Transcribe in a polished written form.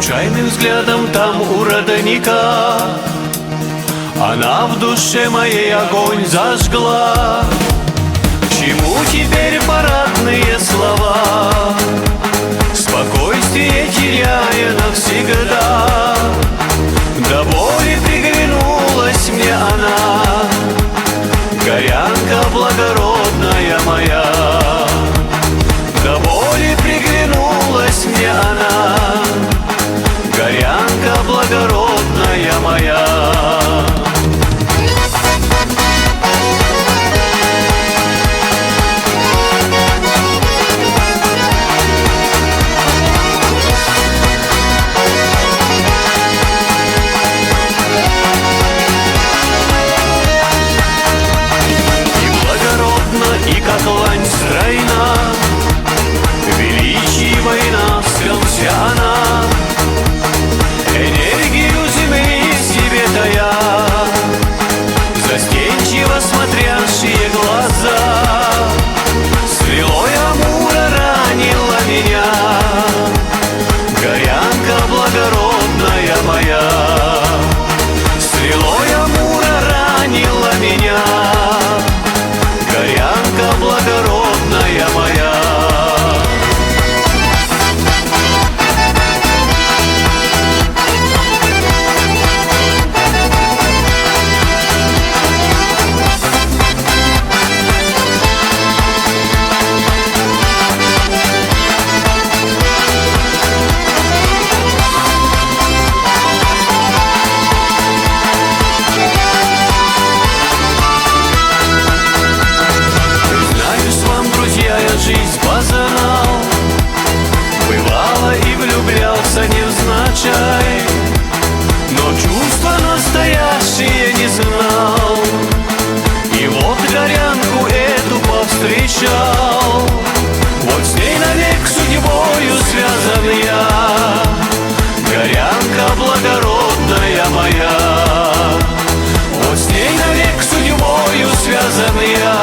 Случайным взглядом там у родника она в душе моей огонь зажгла. К чему теперь парадные слова, спокойствие теряя навсегда? До боли приглянулась мне она, горянка благородная моя. До боли приглянулась мне она, горянка благородная моя. И как лань стройна, величива и наскал вся она, энергию земли в себе тая, застенчиво смотрящие глаза. Стрелой Амура ранила меня, горянка благородная моя. Стрелой Амура ранила меня, горянка благородная моя. Жизнь познал, бывало и влюблялся невзначай, но чувства настоящие не знал. И вот горянку эту повстречал, вот с ней навек судьбою связан я, горянка благородная моя. Вот с ней навек судьбою связан я,